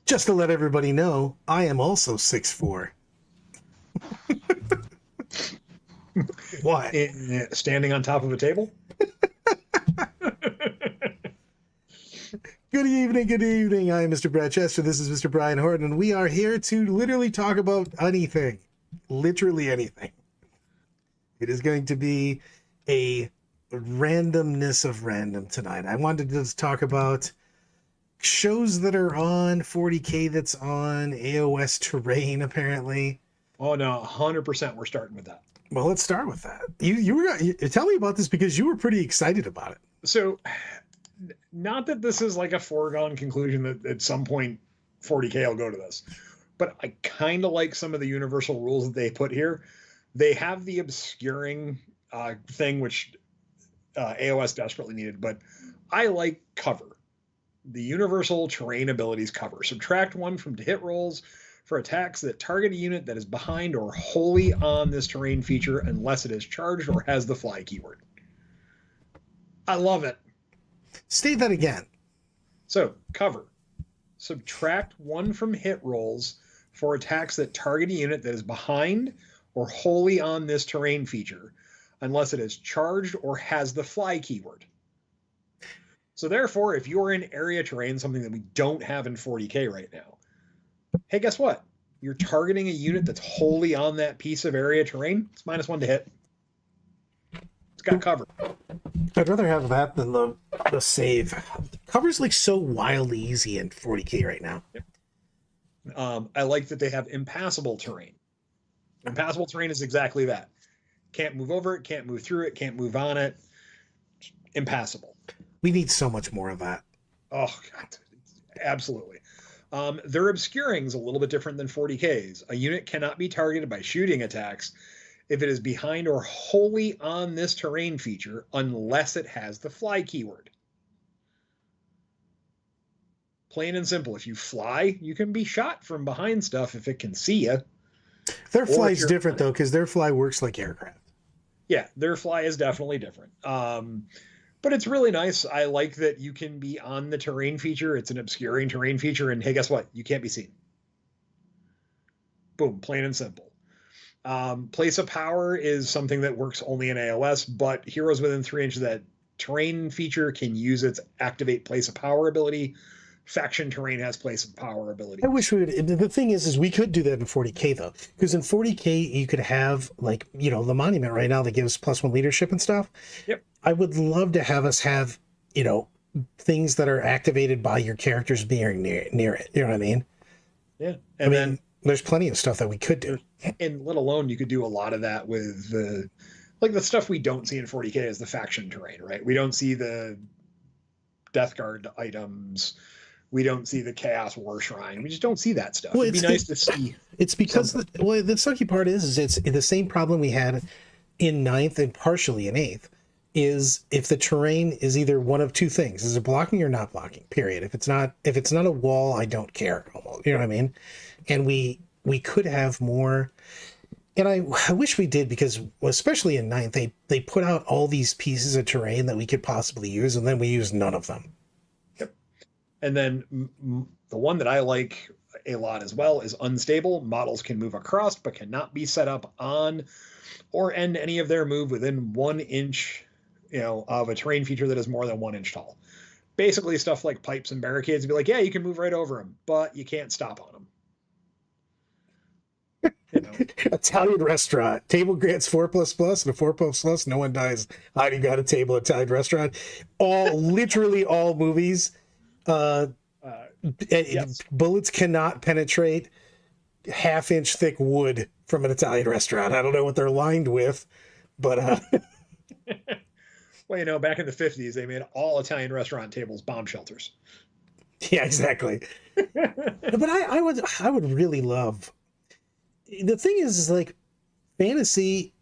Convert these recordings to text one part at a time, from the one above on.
Just to let everybody know, I am also 6'4". What? Standing on top of a table? Good evening, good evening. I am Mr. Brad Chester. This is Mr. Brian Horton, and we are here to literally talk about anything. Literally anything. It is going to be a randomness of random tonight. I wanted to just talk about shows that are on, 40K that's on, AOS terrain, apparently. Oh, no, 100% we're starting with that. Well, let's start with that. You tell me about this because you were pretty excited about it. So, not that this is like a foregone conclusion that at some point 40K will go to this, but I kind of like some of the universal rules that they put here. They have the obscuring thing, which AOS desperately needed, but I like cover. The universal terrain abilities cover. Subtract 1 from hit rolls for attacks that target a unit that is behind or wholly on this terrain feature unless it is charged or has the fly keyword. I love it. State that again. So, cover. Subtract 1 from hit rolls for attacks that target a unit that is behind or wholly on this terrain feature unless it is charged or has the fly keyword. So therefore, if you're in area terrain, something that we don't have in 40K right now, hey, guess what? You're targeting a unit that's wholly on that piece of area terrain. It's -1 to hit. It's got cover. I'd rather have that than the save. Cover's like so wildly easy in 40K right now. Yep. I like that they have impassable terrain. Impassable terrain is exactly that. Can't move over it, can't move through it, can't move on it. Impassable. We need so much more of that. Oh, God. Absolutely. Their obscuring is a little bit different than 40K's. A unit cannot be targeted by shooting attacks if it is behind or wholly on this terrain feature unless it has the fly keyword. Plain and simple. If you fly, you can be shot from behind stuff if it can see you. Their fly's different, though, because their fly works like aircraft. Yeah, their fly is definitely different. But it's really nice. I like that you can be on the terrain feature. It's an obscuring terrain feature. And hey, guess what? You can't be seen. Boom, plain and simple. Place of power is something that works only in AOS, but heroes within 3 inches of that terrain feature can use its activate place of power ability. Faction terrain has place of power ability. I wish we would. The thing is we could do that in 40K, though, because in 40K, you could have, like, the monument right now that gives +1 leadership and stuff. Yep. I would love to have us have, things that are activated by your characters being near it. You know what I mean? Yeah. And then there's plenty of stuff that we could do. And let alone you could do a lot of that with the stuff we don't see in 40K is the faction terrain, right? We don't see the Death Guard items. We don't see the Chaos War Shrine. We just don't see that stuff. It'd be nice to see. It's because the sucky part is it's the same problem we had in 9th and partially in 8th. Is if the terrain is either one of two things: is it blocking or not blocking? Period. If it's not a wall, I don't care. You know what I mean? And we could have more. And I wish we did, because especially in 9th, they put out all these pieces of terrain that we could possibly use, and then we use none of them. Yep. And then the one that I like a lot as well is unstable. Models can move across, but cannot be set up on or end any of their move within 1 inch, of a terrain feature that is more than 1 inch tall. Basically, stuff like pipes and barricades would be like, yeah, you can move right over them, but you can't stop on them. Italian restaurant. Table grants 4++, and a 4++, no one dies. Hiding got a table, Italian restaurant. Literally all movies. Yes. Bullets cannot penetrate half-inch thick wood from an Italian restaurant. I don't know what they're lined with, but... Well, back in the 50s, they made all Italian restaurant tables bomb shelters. Yeah, exactly. But I would really love... The thing is like, fantasy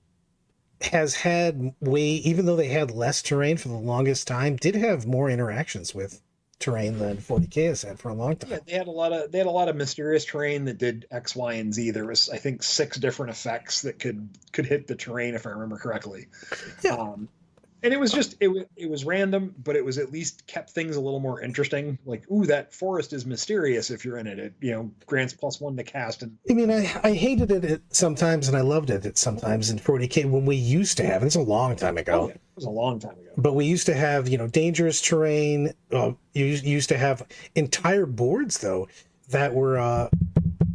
has had even though they had less terrain for the longest time, did have more interactions with terrain than 40K has had for a long Yeah, time. they had a lot of mysterious terrain that did X, Y, and Z. There was, I think, 6 different effects that could hit the terrain if I remember correctly. Yeah. Um, and it was just it was random, but it was at least kept things a little more interesting. Like, ooh, that forest is mysterious if you're in it. It grants +1 to cast. And I mean, I hated it sometimes and I loved it sometimes in 40K when we used to have, it's a long time ago. yeah, it was a long time ago. But we used to have, dangerous terrain. You used to have entire boards though that were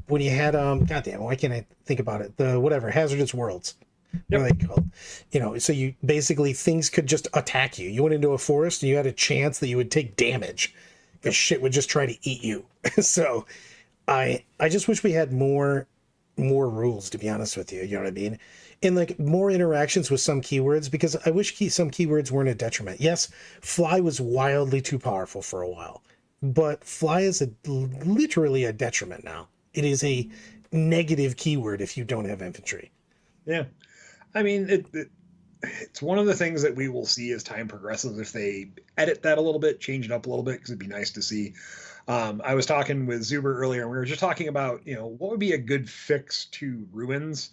when you had goddamn, why can't I think about it? The whatever hazardous worlds. What are they called? So you basically things could just attack you. You went into a forest and you had a chance that you would take damage because shit would just try to eat you. So I just wish we had more rules, to be honest with you. You know what I mean? And like more interactions with some keywords, because I wish some keywords weren't a detriment. Yes, fly was wildly too powerful for a while, but fly is literally a detriment now. It is a negative keyword if you don't have infantry. Yeah. I mean, it's one of the things that we will see as time progresses if they edit that a little bit, change it up a little bit, because it'd be nice to see. I was talking with Zuber earlier, and we were just talking about, what would be a good fix to ruins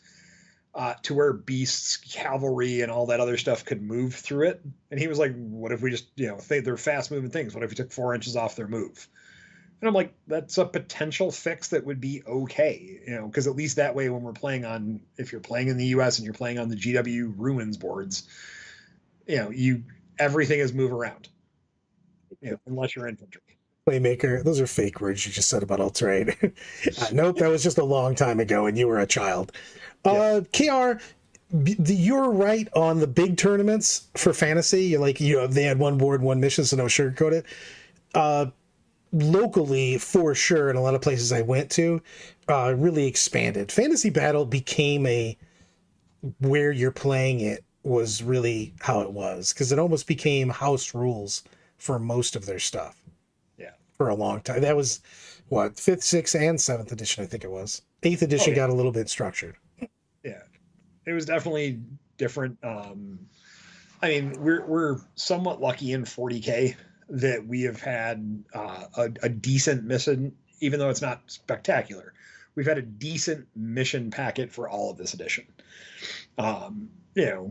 to where beasts, cavalry, and all that other stuff could move through it. And he was like, what if we just, they're fast moving things. What if we took 4 inches off their move? And I'm like, that's a potential fix that would be okay, because at least that way when we're playing on, if you're playing in the US and you're playing on the GW ruins boards, everything is move around, unless you're infantry. Playmaker, those are fake words you just said about all-terrain. Nope, that was just a long time ago and you were a child. Yeah. KR, you're right on the big tournaments for fantasy. You're like, they had one board, one mission, so no sugarcoat it. Locally, for sure, in a lot of places I went to, really expanded. Fantasy Battle became where you're playing it was really how it was, because it almost became house rules for most of their stuff. Yeah. For a long time. That was, 5th, 6th, and 7th edition, I think it was. 8th edition got a little bit structured. Yeah. It was definitely different. I mean, we're somewhat lucky in 40K that we have had a decent mission, even though it's not spectacular. We've had a decent mission packet for all of this edition. Yeah,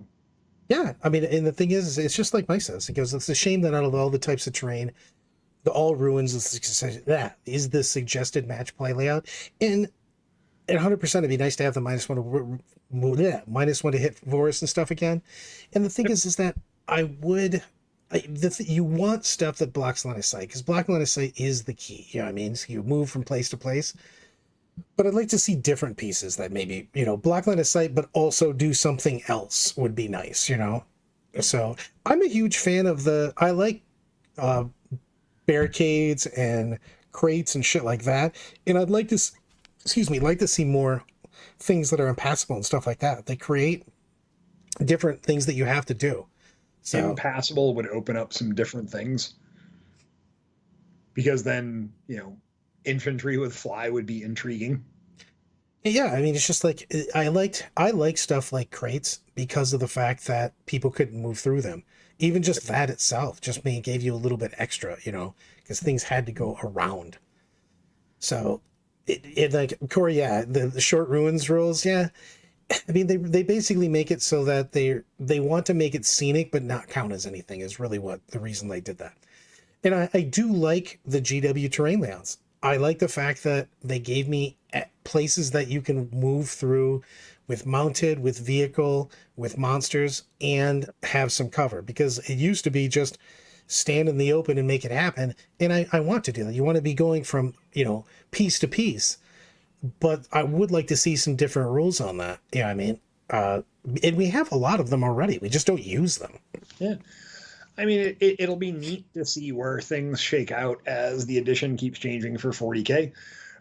I mean, and the thing is, it's just like Mike says, because it's a shame that out of all the types of terrain, the all ruins that is the suggested match play layout. And at 100%, it'd be nice to have the -1 to hit forest and stuff again. And the thing is that you want stuff that blocks line of sight, because blocking line of sight is the key. You know what I mean? So you move from place to place. But I'd like to see different pieces that maybe, block line of sight, but also do something else would be nice, So I'm a huge fan of I like barricades and crates and shit like that. And I'd like to, like to see more things that are impassable and stuff like that. They create different things that you have to do. So impassable would open up some different things, because then, infantry with fly would be intriguing. Yeah, I mean, it's just like I like stuff like crates because of the fact that people couldn't move through them. Even just that itself just gave you a little bit extra, because things had to go around. So it like Corey, yeah, the short ruins rules, yeah. I mean, they basically make it so that they want to make it scenic but not count as anything is really what the reason they did that. And I do like the GW terrain layouts. I like the fact that they gave me places that you can move through with mounted, with vehicle, with monsters, and have some cover, because it used to be just stand in the open and make it happen. And I want to do that. You want to be going from, piece to piece. But I would like to see some different rules on that. Yeah, I mean, and we have a lot of them already. We just don't use them. Yeah. I mean, it'll be neat to see where things shake out as the edition keeps changing for 40K.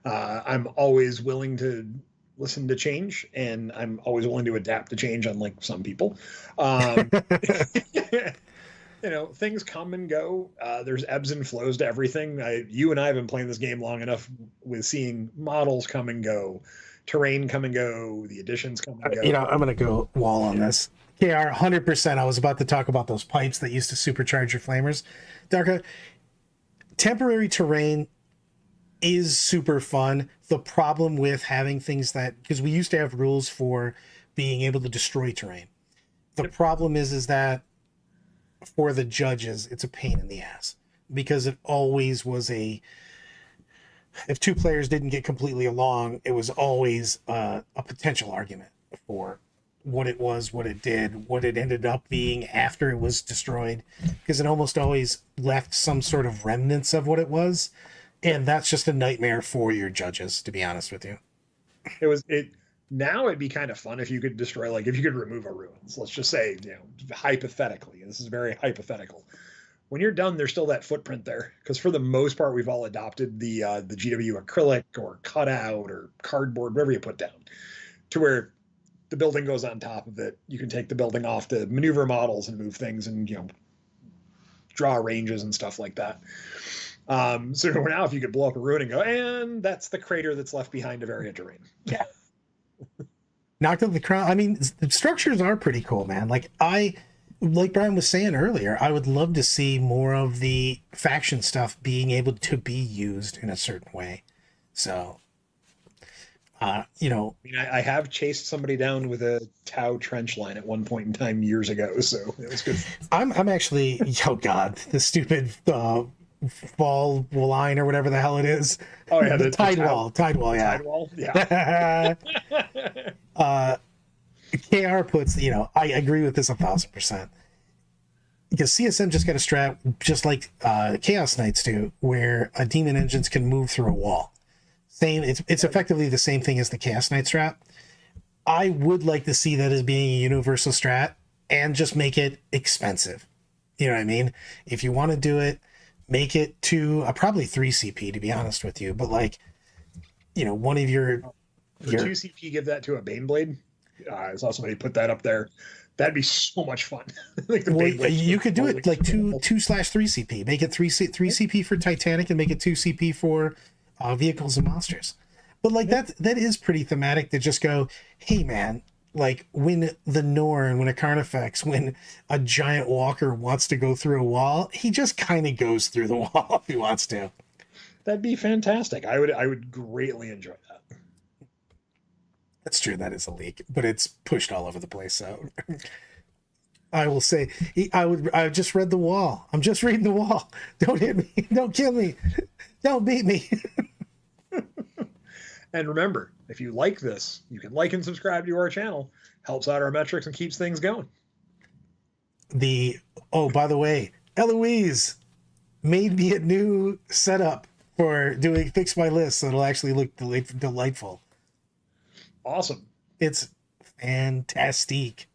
I'm always willing to listen to change, and I'm always willing to adapt to change, unlike some people. Things come and go. There's ebbs and flows to everything. You and I have been playing this game long enough with seeing models come and go, terrain come and go, the additions come and go. I'm going to go wall on this. KR, 100%. I was about to talk about those pipes that used to supercharge your flamers. Darka, temporary terrain is super fun. The problem with having things that, because we used to have rules for being able to destroy terrain. The problem is that for the judges, it's a pain in the ass, because it always was if two players didn't get completely along, it was always a potential argument for what it was, what it did, what it ended up being after it was destroyed, because it almost always left some sort of remnants of what it was. And that's just a nightmare for your judges, to be honest with you. Now it'd be kind of fun if you could destroy, like if you could remove a ruins. Let's just say, hypothetically, this is very hypothetical. When you're done, there's still that footprint there, because for the most part, we've all adopted the GW acrylic or cutout or cardboard, whatever you put down, to where the building goes on top of it. You can take the building off to maneuver models and move things, and draw ranges and stuff like that. So now if you could blow up a ruin and go, and that's the crater that's left behind of area terrain. Yeah. Knocked up the crown. I mean, the structures are pretty cool, man. Like Brian was saying earlier, I would love to see more of the faction stuff being able to be used in a certain way. So, I have chased somebody down with a Tau trench line at one point in time years ago, so it was good. I'm actually, oh God, the stupid fall line or whatever the hell it is. Oh yeah, the tide wall, yeah. Tide wall, yeah. KR puts, I agree with this 1,000%. Because CSM just got a strap, just like Chaos Knights do, where a demon engines can move through a wall. It's effectively the same thing as the Chaos Knight strap. I would like to see that as being a universal strat and just make it expensive. You know what I mean? If you want to do it, make it to probably 3 CP, to be honest with you. But one of your 2 CP, give that to a Baneblade. I saw somebody put that up there. That'd be so much fun. You could do it like 2/3 CP. Make it 3 CP for Titanic and make it 2 CP for vehicles and monsters. But that is pretty thematic to just go, hey man, like when the Norn, when a Carnifex, when a giant walker wants to go through a wall, he just kind of goes through the wall if he wants to. That'd be fantastic. I would greatly enjoy that. That's true. That is a leak, but it's pushed all over the place. So I will say, I just read the wall. I'm just reading the wall. Don't hit me. Don't kill me. Don't beat me. And remember, if you like this, you can like and subscribe to our channel. Helps out our metrics and keeps things going. By the way, Eloise made me a new setup for fix my list, so it'll actually look delightful. Awesome. It's fantastic.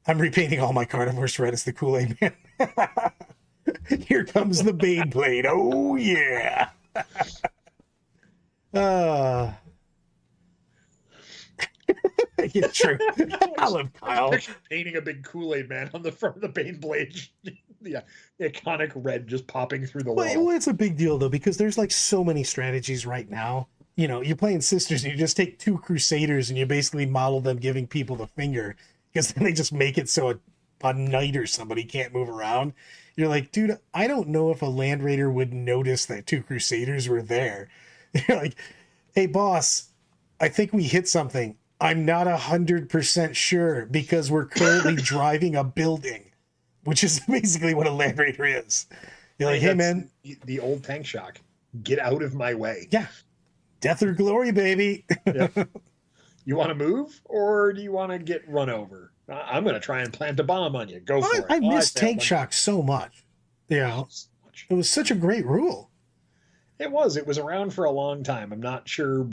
I'm repainting all my carnivores red as the Kool-Aid Man. Here comes the Baneblade. Oh yeah. Yeah, true. I love Kyle. Painting a big Kool-Aid Man on the front of the Baneblade. The iconic red just popping through the wall. Well, it's a big deal though, because there's like so many strategies right now. You're playing Sisters and you just take 2 Crusaders and you basically model them giving people the finger, because then they just make it so a knight or somebody can't move around. You're like, dude, I don't know if a Land Raider would notice that 2 Crusaders were there. You're like, hey boss, I think we hit something. I'm not 100% sure, because we're currently driving a building, which is basically what a Land Raider is. You're like, hey man, the old tank shock, get out of my way. Yeah. Death or glory, baby. Yep. You want to move, or do you want to get run over? I'm going to try and plant a bomb on you. Go for it. I miss tank shock so much. Yeah. It was such a great rule. It was around for a long time. I'm not sure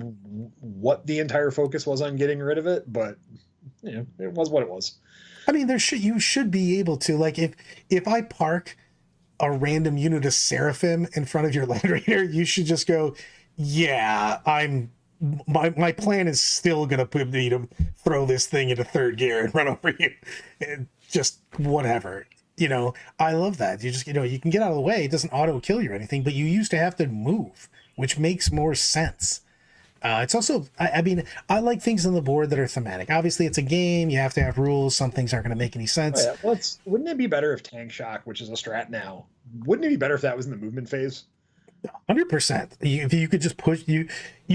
what the entire focus was on getting rid of it, but it was what it was. I mean, you should be able to, like, if I park a random unit of Seraphim in front of your Land Raider, you should just go, yeah, my plan is still gonna put me to throw this thing into 3rd gear and run over you, and just whatever. I love that. You just you can get out of the way. It doesn't auto kill you or anything, but you used to have to move, which makes more sense. It's also, I mean, I like things on the board that are thematic. Obviously, it's a game. You have to have rules. Some things aren't going to make any Oh sense. yeah, well, wouldn't it be better if Tank Shock, which is a strat now, wouldn't it be better if that was in the movement phase? 100%. If you could just push you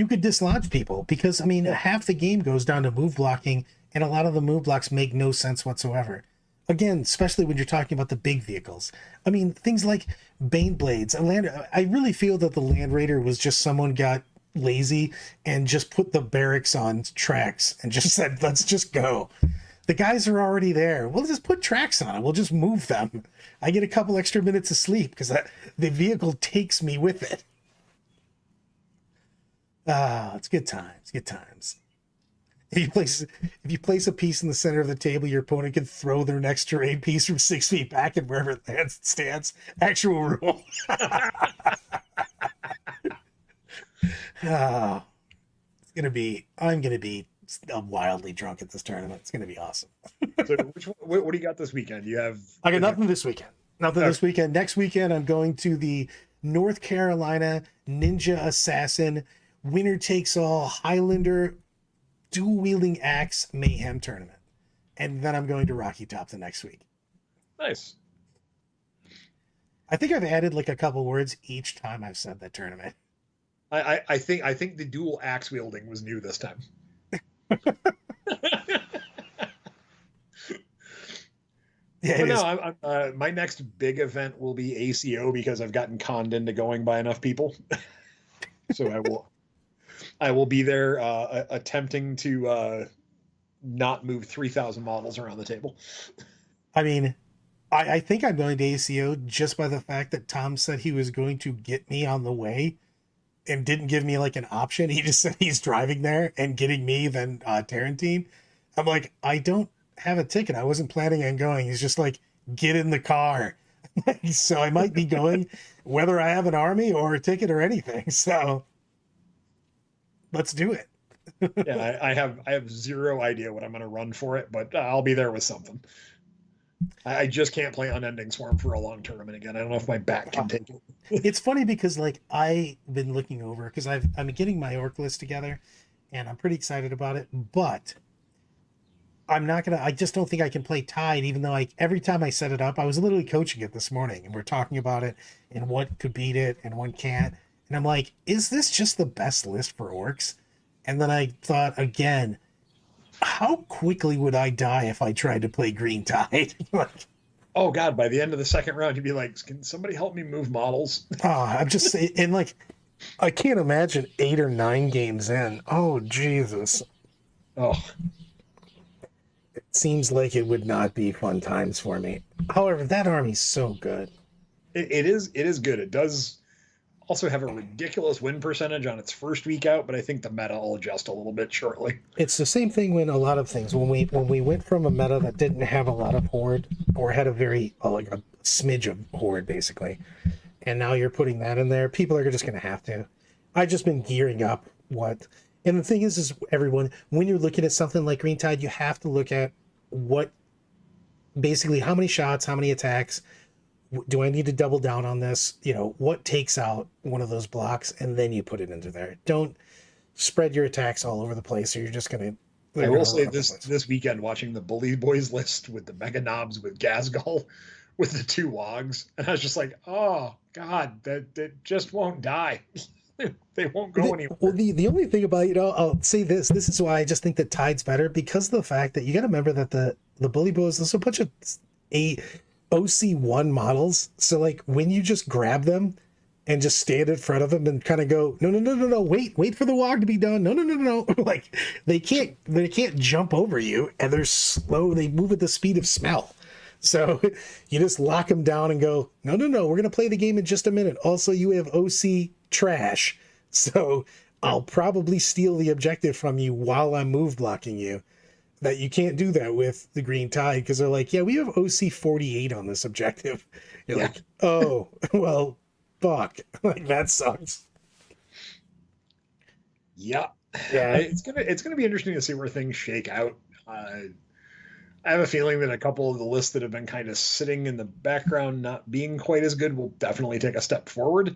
could dislodge people because I mean Yeah. half the game goes down to move blocking, and a lot of the move blocks make no sense whatsoever. Again, especially when you're talking about the big vehicles. I mean, things like Bane Blades. I really feel that the Land Raider was just someone got lazy and just put the barracks on tracks and just said, let's just go. The guys are already there. We'll just put tracks on it. We'll just move them. I get a couple extra minutes of sleep because the vehicle takes me with it. Ah, it's good times. Good times. If you place a piece in the center of the table, your opponent can throw their next terrain piece from 6 feet back and wherever it lands, it stands. Actual rule. Ah, I'm gonna be wildly drunk at this tournament. It's gonna be awesome. So, what do you got this weekend? You have I got nothing this weekend. Nothing this weekend. Next weekend, I'm going to the North Carolina Ninja Assassin winner takes all Highlander dual wielding axe mayhem tournament, and then I'm going to Rocky Top the next week. nice. I think I've added like a couple words each time I've said that tournament. I think the dual axe wielding was new this time. Yeah, But no, my next big event will be ACO because I've gotten conned into going by enough people. So I will be there attempting to not move 3,000 models around the table. I mean, I think I'm going to ACO just by the fact that Tom said he was going to get me on the way and didn't give me like an option. He just said he's driving there and getting me, then Tarantine. I'm like, I don't have a ticket. I wasn't planning on going. He's just like, get in the car. So I might be going whether I have an army or a ticket or anything. So let's do it. Yeah, I have zero idea what I'm going to run for it, but I'll be there with something. I just can't play Unending Swarm for a long tournament again. I don't know if my back can take it. It's funny because like I've been looking over because I'm getting my orc list together and I'm pretty excited about it, but I just don't think I can play Tide, even though every time I set it up, I was literally coaching it this morning and we're talking about it and what could beat it and what can't. And I'm like, is this just the best list for orcs? And then I thought again, how quickly would I die if I tried to play Green Tide? Like, Oh God, by the end of the second round, you'd be like, can somebody help me move models? I'm just and like I can't imagine 8 or 9 games in. Oh Jesus. Oh, It seems like it would not be fun times for me. However, that army's so good. it is good. It does also have a ridiculous win percentage on its first week out, but I think the meta will adjust a little bit shortly. It's the same thing when a lot of things when we went from a meta that didn't have a lot of horde or had a very like a smidge of horde basically, and now you're putting that in there. People are just going to have to. I've just been gearing up and the thing is everyone when you're looking at something like Green Tide, you have to look at what basically how many shots, how many attacks. Do I need to double down on this? What takes out one of those blocks, and then you put it into there. Don't spread your attacks all over the place, or you're just gonna. I will say this weekend, watching the Bully Boys list with the Mega Knobs with Gazgul, with the 2 Wogs, and I was just like, oh God, that just won't die. They won't go anywhere. Well, the only thing about I'll say this. This is why I just think that Tide's better because of the fact that you got to remember that the Bully Boys there's a bunch of OC1 models. So like when you just grab them and just stand in front of them and kind of go, no, wait for the wog to be done. No. Like they can't jump over you and they're slow. They move at the speed of smell. So you just lock them down and go, no, we're going to play the game in just a minute. Also, you have OC trash. So I'll probably steal the objective from you while I'm move blocking you. That you can't do that with the Green Tide because they're like, yeah, we have OC 48 on this objective. You're like, oh, well, fuck. Like that sucks. Yeah. Yeah. It's gonna be interesting to see where things shake out. I have a feeling that a couple of the lists that have been kind of sitting in the background, not being quite as good, will definitely take a step forward.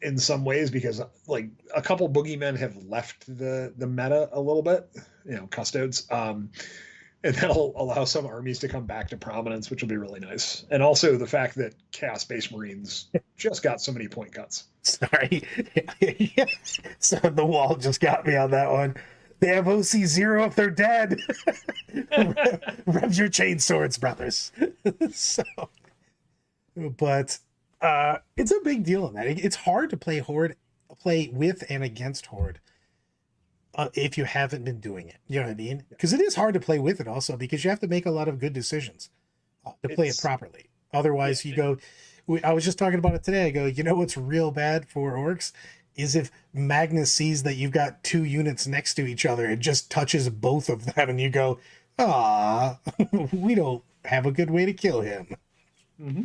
in some ways, because like a couple boogeymen have left the meta a little bit, custodes. And that'll allow some armies to come back to prominence, which will be really nice. And also the fact that Chaos Space Marines just got so many point cuts. Sorry. So the wall just got me on that one. They have OC0 if they're dead. Rev your chainswords, brothers. So, but it's a big deal in that. It's hard to play with and against Horde if you haven't been doing it. You know what I mean? Because it is hard to play with it also, because you have to make a lot of good decisions to play it properly. Otherwise, you go... I was just talking about it today. I go, you know what's real bad for orcs is if Magnus sees that you've got two units next to each other, it just touches both of them, and you go, we don't have a good way to kill him. Mm-hmm.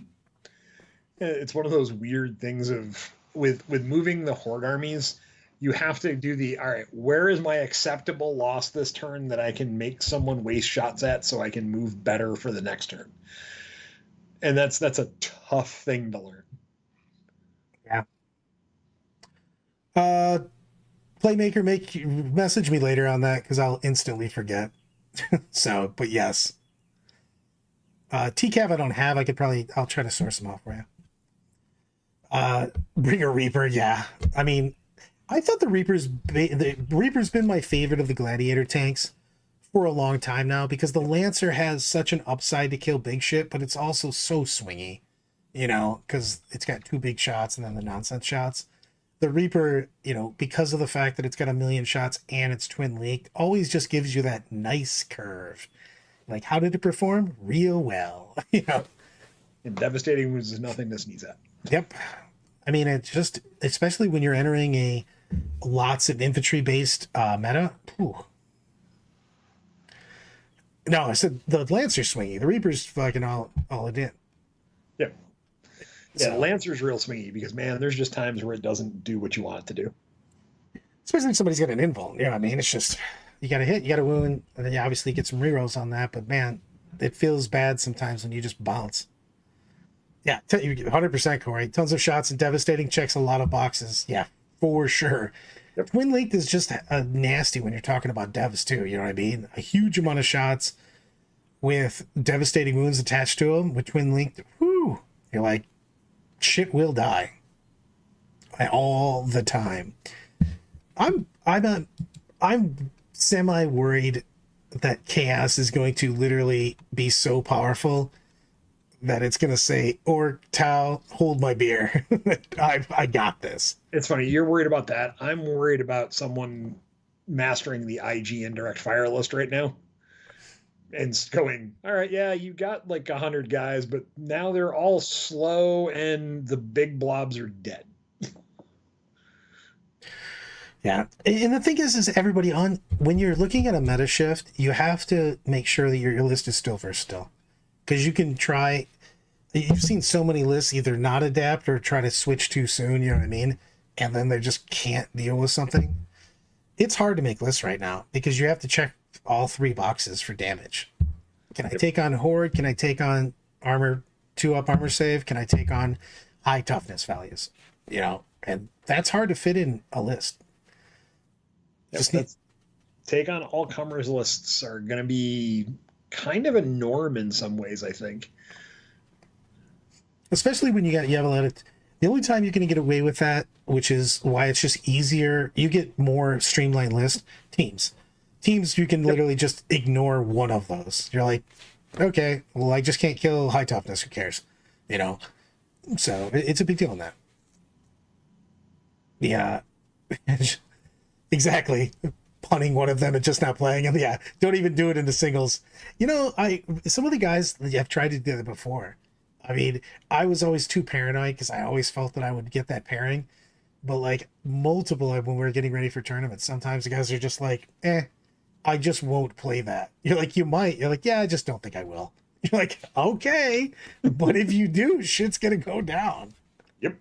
It's one of those weird things of with moving the Horde armies, you have to do all right, where is my acceptable loss this turn that I can make someone waste shots at so I can move better for the next turn? And that's a tough thing to learn. Yeah. Playmaker, message me later on that, because I'll instantly forget. So, but yes. TCAV I don't have. I'll try to source them off for you. Bring a Reaper, yeah. I mean, I thought the Reaper's been my favorite of the Gladiator tanks for a long time now, because the Lancer has such an upside to kill big shit, but it's also so swingy, because it's got two big shots and then the nonsense shots. The Reaper, because of the fact that it's got 1,000,000 shots and it's twin leaked, always just gives you that nice curve. Like, how did it perform? Real well. And devastating wounds is nothing to sneeze at. Yep. I mean, it just, especially when you're entering a lots of infantry based meta. Whew. No, I said the Lancer's swingy. The Reaper's fucking all it did. Yeah. Yeah, the Lancer's real swingy because, man, there's just times where it doesn't do what you want it to do. Especially if somebody's got an invuln. Yeah, I mean, it's just, you got to hit, you got to wound, and then you obviously get some rerolls on that, but man, it feels bad sometimes when you just bounce. Yeah, 100% Corey. Tons of shots and devastating, checks a lot of boxes. Yeah, for sure. Yep. Twin linked is just nasty when you're talking about devs too. You know what I mean? A huge amount of shots with devastating wounds attached to them with twin linked. Whoo! You're like, shit will die all the time. I'm semi worried that Chaos is going to literally be so powerful that it's going to say, or Tau, hold my beer. I got this. It's funny. You're worried about that. I'm worried about someone mastering the IG indirect fire list right now and going, all right, yeah, you got like 100 guys, but now they're all slow and the big blobs are dead. Yeah. And the thing is everybody when you're looking at a meta shift, you have to make sure that your list is still versatile. Because you can try, you've seen so many lists either not adapt or try to switch too soon, you know what I mean? And then they just can't deal with something. It's hard to make lists right now because you have to check all 3 boxes for damage. Can I take on Horde? Can I take on armor, 2-up armor save? Can I take on high toughness values? And that's hard to fit in a list. Take on all comers lists are going to be kind of a norm in some ways, I think. Especially when you have a lot of... The only time you're going to get away with that, which is why it's just easier, you get more streamlined list, teams. Teams, you can literally just ignore one of those. You're like, okay, well, I just can't kill high toughness. Who cares? So it's a big deal on that. Yeah. Exactly. Punning one of them and just not playing them. Yeah, don't even do it in the singles. Some of the guys have tried to do it before. I mean, I was always too paranoid because I always felt that I would get that pairing. But like multiple when we were getting ready for tournaments, sometimes the guys are just like, I just won't play that. You're like, you might. You're like, yeah, I just don't think I will. You're like, okay, but if you do, shit's gonna go down. Yep.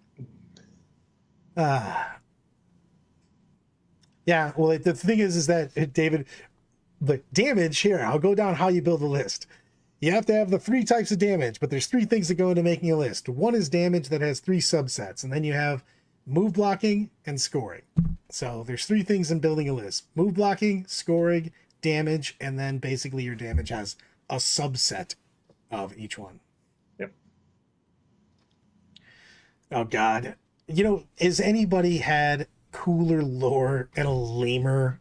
Yeah, well, the thing is that, David, the damage here, I'll go down how you build a list. You have to have the 3 types of damage, but there's 3 things that go into making a list. One is damage that has 3 subsets, and then you have move blocking, and scoring. So there's 3 things in building a list: move blocking, scoring, damage, and then basically your damage has a subset of each one. Yep. Oh God. Has anybody had cooler lore and a lamer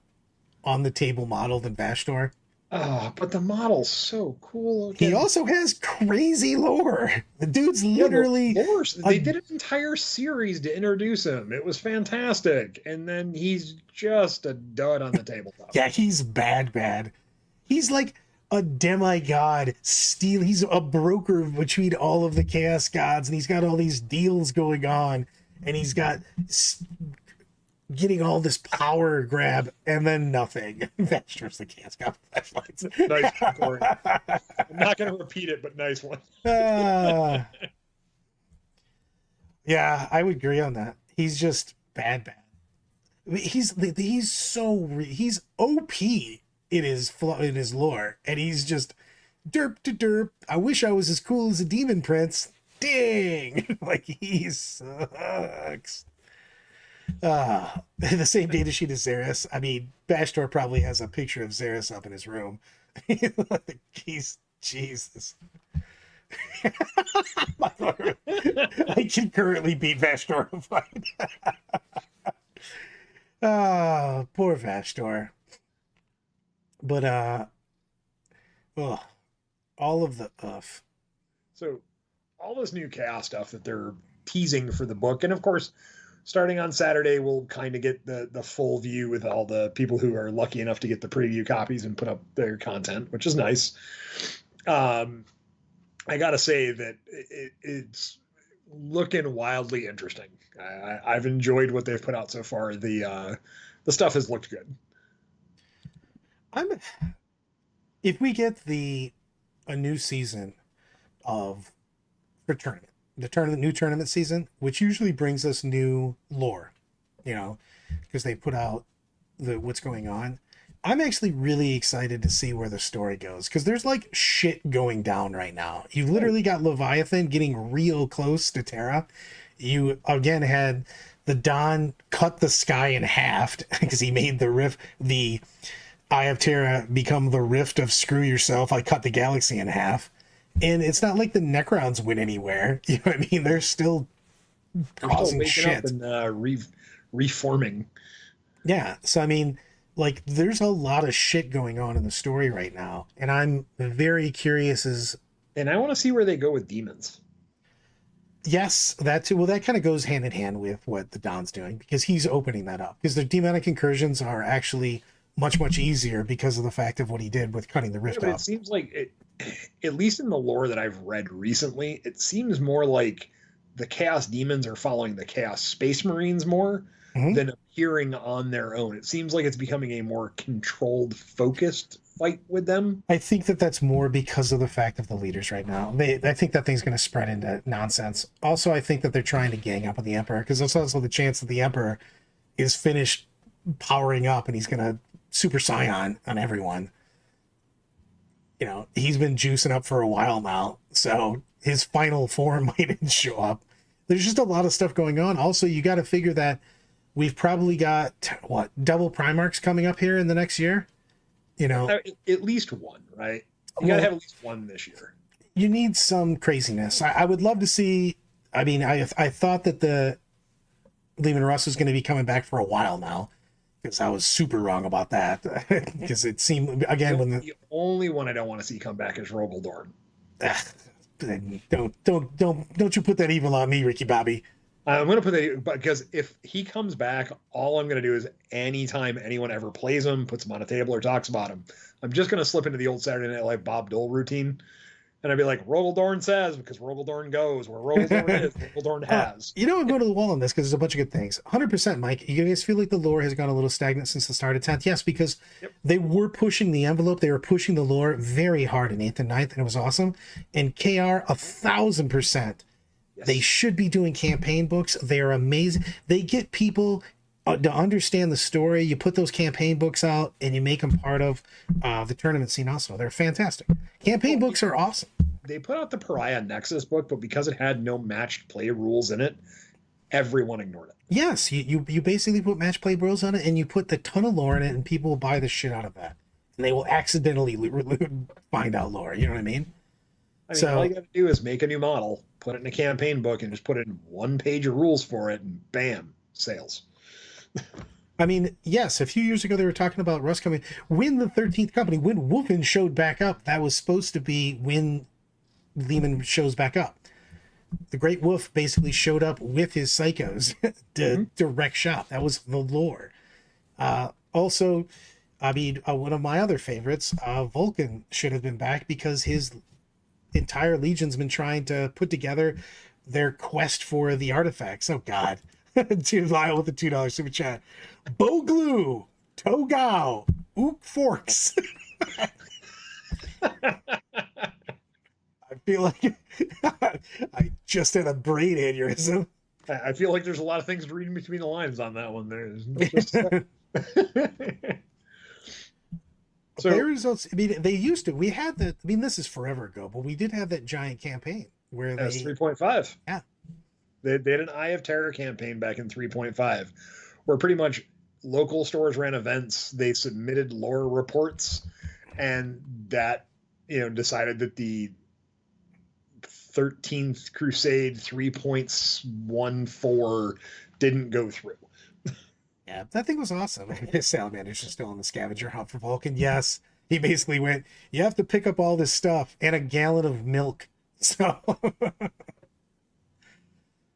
on the table model than Vashdor? Oh, but the model's so cool looking. He also has crazy lore. The dude's Yeah, literally they did an entire series to introduce him. It was fantastic. And then he's just a dud on the tabletop. Yeah, he's bad. He's like a demigod. He's a broker between all of the chaos gods, and he's got all these deals going on, and he's got getting all this power grab, and then nothing. Vashdor's the chaos god flashlights. Nice, Corey. I'm not going to repeat it, but nice one. Yeah, I would agree on that. He's just bad. He's OP in his lore, and he's just derp to derp. I wish I was as cool as a demon prince. Dang, like he sucks. The same data sheet as Xeris. I mean, Vashdor probably has a picture of Xeris up in his room. He's Jesus. I can currently beat Vashdor in a fight. Poor Vashdor. But all of the So all this new chaos stuff that they're teasing for the book, and of course, starting on Saturday, we'll kind of get the full view with all the people who are lucky enough to get the preview copies and put up their content, which is nice. I gotta say that it's looking wildly interesting. I've enjoyed what they've put out so far. The stuff has looked good. If we get a new season for tournament, new tournament season, which usually brings us new lore, because they put out what's going on. I'm actually really excited to see where the story goes, because there's like shit going down right now. You literally got Leviathan getting real close to Terra. You again had the Don cut the sky in half because he made the Eye of Terra become the rift of screw yourself. I cut the galaxy in half. And it's not like the Necrons went anywhere. You know what I mean? They're still causing shit. And reforming. Yeah. So, I mean, like, there's a lot of shit going on in the story right now. And I'm very curious And I want to see where they go with demons. Yes, that too. Well, that kind of goes hand in hand with what the Don's doing, because he's opening that up. Because the demonic incursions are actually much, much easier because of the fact of what he did with cutting the rift off. It seems like, at least in the lore that I've read recently, it seems more like the Chaos Demons are following the Chaos Space Marines more than appearing on their own. It seems like it's becoming a more controlled, focused fight with them. I think that's more because of the fact of the leaders right now. I think that thing's going to spread into nonsense. Also, I think that they're trying to gang up on the Emperor, because there's also the chance that the Emperor is finished powering up and he's going to super scion on everyone. He's been juicing up for a while now, so his final form might show up. There's just a lot of stuff going on. Also, you got to figure that we've probably got double Primarchs coming up here in the next year. At least one, right? You got to have at least one this year. You need some craziness. I would love to see. I mean, I thought that the Leman Russ was going to be coming back for a while now, because I was super wrong about that. Because it seemed again when the only one I don't want to see come back is Rogel Dorn. Don't you put that evil on me, Ricky Bobby. I'm going to put that, because if he comes back, all I'm going to do is anytime anyone ever plays him, puts him on a table or talks about him, I'm just going to slip into the old Saturday Night Live Bob Dole routine. And I'd be like, Rogel Dorn says, because Rogel Dorn goes. Where Rogel Dorn is, Rogel Dorn has. I'm going to the wall on this because there's a bunch of good things. 100%, Mike. You guys feel like the lore has gone a little stagnant since the start of 10th? Yes, because they were pushing the envelope. They were pushing the lore very hard in 8th and 9th, and it was awesome. And KR, 1,000%. Yes. They should be doing campaign books. They are amazing. They get people to understand the story. You put those campaign books out and you make them part of the tournament scene also. They're fantastic. Campaign books are awesome. They put out the Pariah Nexus book, but because it had no matched play rules in it, everyone ignored it. Yes, you basically put match play bros on it, and you put the ton of lore in it, and people will buy the shit out of that, and they will accidentally find out lore. You know what I mean? I mean, So all you got to do is make a new model, put it in a campaign book, and just put in one page of rules for it, and bam, sales. I mean, yes, a few years ago they were talking about Rust coming. When the 13th Company, when Wolfen showed back up, that was supposed to be when Lehman shows back up. The Great Wolf basically showed up with his psychos to wreck shop. That was the lore. Also, I mean, one of my other favorites, Vulcan should have been back because his entire legion's been trying to put together their quest for the artifacts. Oh, God. Dude, Lyle with the $2 super chat. Bow glue, Togao, Ook forks. I feel like I just had a brain aneurysm. I feel like there's a lot of things to read in between the lines on that one there. So player results, I mean, they used to. We had that. I mean, this is forever ago, but we did have that giant campaign where that's 3.5. Yeah. They had an Eye of Terror campaign back in 3.5, where pretty much local stores ran events. They submitted lore reports, and that decided that the 13th Crusade 3.14 didn't go through. Yeah, that thing was awesome. His Salamander's just still on the scavenger hunt for Vulcan. Yes, he basically went, you have to pick up all this stuff and a gallon of milk. So,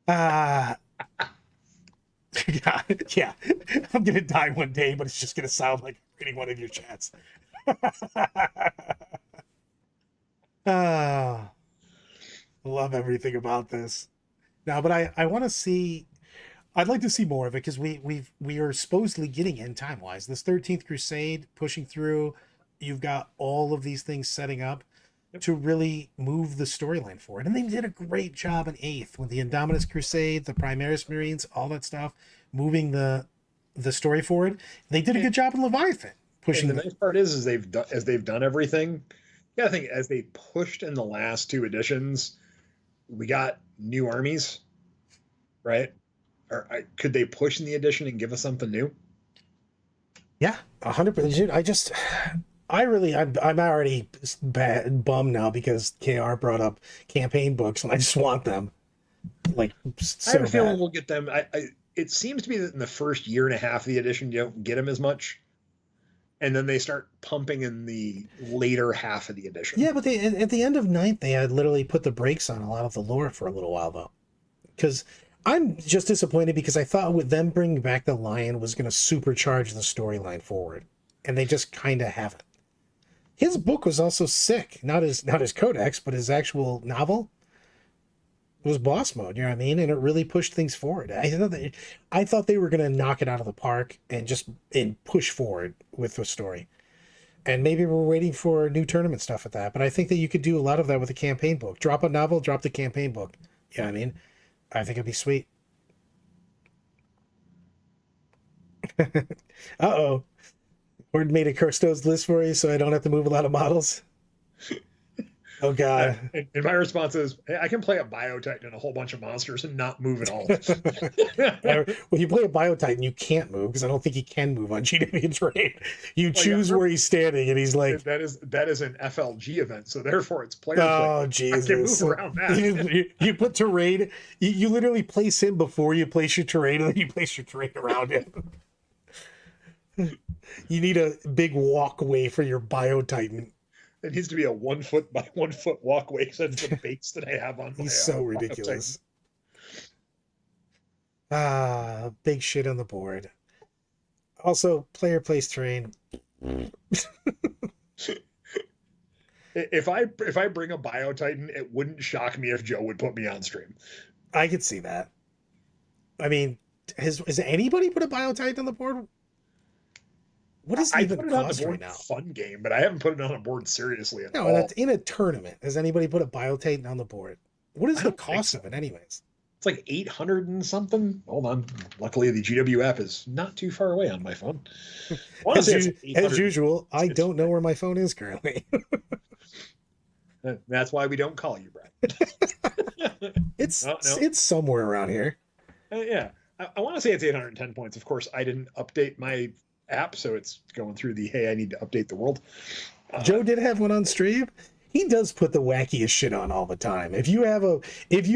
yeah, I'm going to die one day, but it's just going to sound like reading one of your chats. Love everything about this. Now, but I want to see, I'd like to see more of it because we are supposedly getting in time wise. This 13th Crusade pushing through, you've got all of these things setting up to really move the storyline forward. And they did a great job in 8th with the Indominus Crusade, the Primaris Marines, all that stuff, moving the story forward. They did a good job in Leviathan pushing. And the nice part is they've done everything. Yeah, I think as they pushed in the last 2 editions, we got new armies, right? Or could they push in the edition and give us something new? Yeah, 100%. I'm already bummed now because KR brought up campaign books, and I just want them. Like, so I have a feeling we'll get them. It seems to be that in the first year and a half of the edition, you don't get them as much. And then they start pumping in the later half of the edition. Yeah, but at the end of 9th, they had literally put the brakes on a lot of the lore for a little while, though. Because I'm just disappointed because I thought with them bringing back the Lion was going to supercharge the storyline forward. And they just kind of haven't. His book was also sick. Not his codex, but his actual novel. It was boss mode, you know what I mean? And it really pushed things forward. I thought they were going to knock it out of the park and push forward with the story. And maybe we're waiting for new tournament stuff at that. But I think that you could do a lot of that with a campaign book. Drop a novel, drop the campaign book. You know what I mean? I think it'd be sweet. Uh-oh. Horde made a Kirsto's list for you so I don't have to move a lot of models. Oh, God. And my response is, hey, I can play a Biotitan and a whole bunch of monsters and not move at all. Well, you play a Biotitan, you can't move because I don't think he can move on GW terrain. You choose where he's standing, and he's like... That is an FLG event, so therefore it's player Oh, play. Jesus. I can move around that. You put terrain... You literally place him before you place your terrain, and then you place your terrain around him. You need a big walkway for your Biotitan. It needs to be a 1 foot by 1 foot walkway because that's the base that I have on. He's so ridiculous. Big shit on the board. Also, player place terrain. If I bring a Biotitan, it wouldn't shock me if Joe would put me on stream. I could see that. I mean, has anybody put a Biotitan on the board? What is it even cost right now? Fun game, but I haven't put it on a board seriously at all. No, in a tournament. Has anybody put a Biotitan on the board? What is the cost of it, anyways? It's like 800 and something. Hold on. Luckily, the GW app is not too far away on my phone. As usual, I don't know where my phone is currently. That's why we don't call you, Brad. It's somewhere around here. Yeah, I want to say it's 810 points. Of course, I didn't update my app, so it's going through the hey, I need to update the world. Joe did have one on stream. He does put the wackiest shit on all the time. If you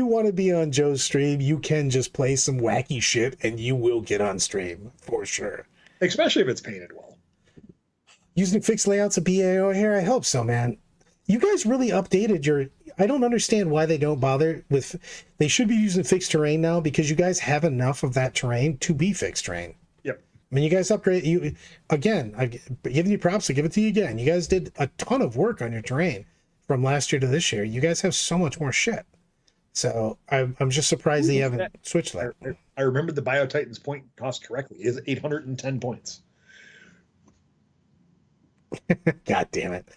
want to be on Joe's stream, you can just play some wacky shit and you will get on stream for sure. Especially if it's painted well. Using fixed layouts of BAO here, I hope so, man. You guys really updated your. I don't understand why they don't bother with. They should be using fixed terrain now because you guys have enough of that terrain to be fixed terrain. Yep. I mean, you guys upgrade you again. I've given you props. I give it to you again. You guys did a ton of work on your terrain from last year to this year. You guys have so much more shit. So I'm just surprised they haven't switched that. I remembered the BioTitan's point cost correctly. It is 810 points. God damn it.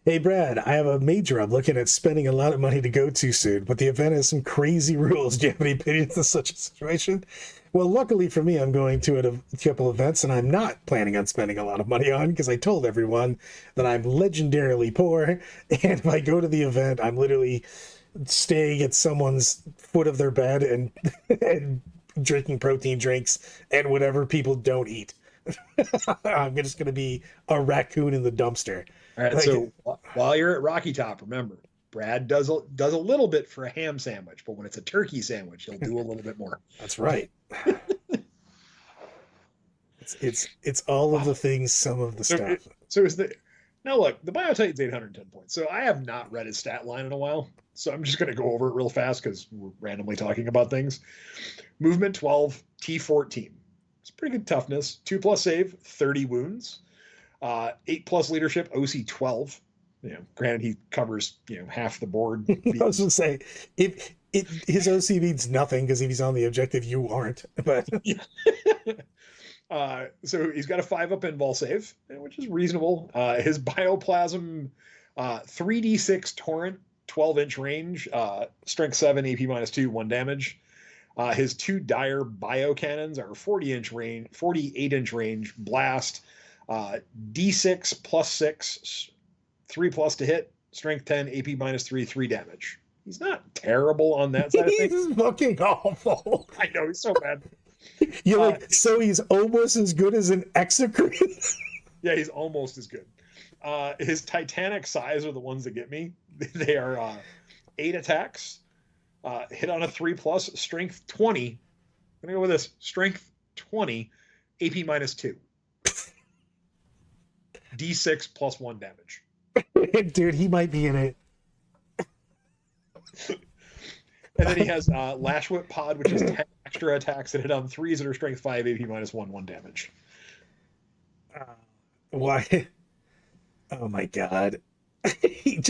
Hey, Brad, I have a major I'm looking at spending a lot of money to go to soon, but the event has some crazy rules. Do you have any opinions on such a situation? Well, luckily for me, I'm going to a couple events, and I'm not planning on spending a lot of money on because I told everyone that I'm legendarily poor, and if I go to the event, I'm literally staying at someone's foot of their bed and, and drinking protein drinks and whatever people don't eat. I'm just going to be a raccoon in the dumpster. All right. So while you're at Rocky Top, remember, Brad does a little bit for a ham sandwich, but when it's a turkey sandwich, he'll do a little bit more. That's right. it's all of the things, some of the stuff. Now look, the BioTitan's 810 points. So I have not read his stat line in a while. So I'm just going to go over it real fast because we're randomly talking about things. Movement 12, T14. It's pretty good toughness. 2+ save, 30 wounds. 8+ leadership, OC 12. Granted, he covers half the board. I was going to say, his OC means nothing because if he's on the objective, you aren't. But so he's got a 5-up invul save, which is reasonable. His bioplasm, 3d6 torrent, 12-inch range, strength 7, AP -2, 1 damage. His 2 dire bio cannons are 48-inch range, blast, d6 +6, 3+ to hit, strength 10, AP -3, 3 damage. He's not terrible on that side of things. He's fucking awful. I know, he's so bad. You're so he's almost as good as an exocrine? Yeah, he's almost as good. His Titanic size are the ones that get me. They are 8 attacks, hit on a 3+, strength 20. I'm gonna go with this, strength 20, AP -2. D6 +1 damage. Dude, he might be in it. And then he has Lash Whip Pod, which is 10 extra attacks that hit on 3s that are strength 5, AP -1, 1 damage. Why? Oh my god. He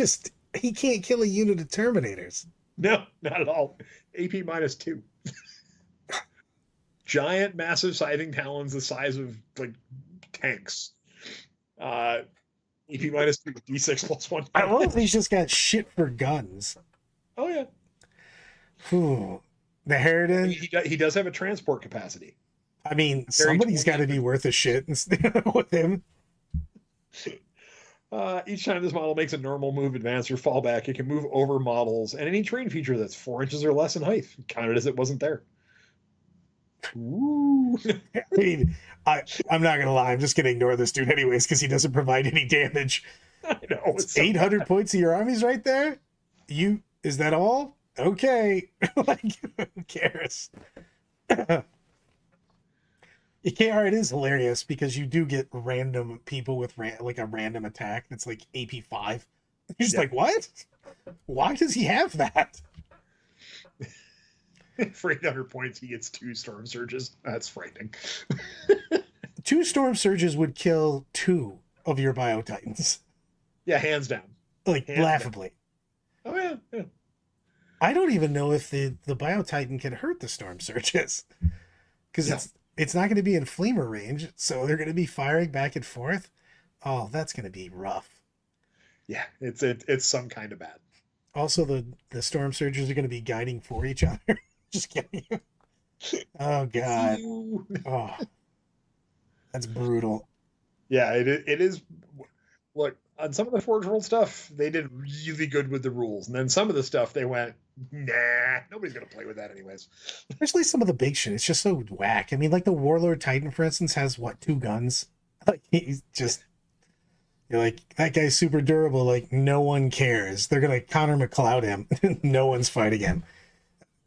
can't kill a unit of Terminators. No, not at all. AP -2. Giant, massive scything talons the size of like tanks. AP -2, D6 +1. I love he's just got shit for guns. Oh yeah. Ooh. The Harridan. He does have a transport capacity. I mean, somebody's got to be worth a shit with him. Each time this model makes a normal move, advance, or fall back, it can move over models and any terrain feature that's 4 inches or less in height. Counted as it wasn't there. Ooh. I mean, I'm not gonna lie. I'm just gonna ignore this dude anyways because he doesn't provide any damage. I know. It's 800 points of your army's right there. Is that all? Okay. Like, who cares? It is hilarious because you do get random people with like a random attack that's like AP 5. You're just like, what? Why does he have that? For 800 points, he gets 2 Storm Surges. That's frightening. 2 Storm Surges would kill 2 of your BioTitans. Yeah, hands down. Like, laughably. Down. Oh, yeah. I don't even know if the BioTitan can hurt the Storm Surges. Because it's not going to be in Flamer range, so they're going to be firing back and forth. Oh, that's going to be rough. Yeah, it's some kind of bad. Also, the Storm Surges are going to be guiding for each other. Just kidding. Oh, God. Oh, that's brutal. Yeah, it is. Look, on some of the Forge World stuff, they did really good with the rules. And then some of the stuff, they went, Nah, nobody's gonna play with that anyways. Especially some of the big shit. It's just so whack. I mean, like the Warlord Titan, for instance, has what, 2 guns? Like he's just, you're like, that guy's super durable. Like no one cares. They're gonna Connor McLeod him. No one's fighting him.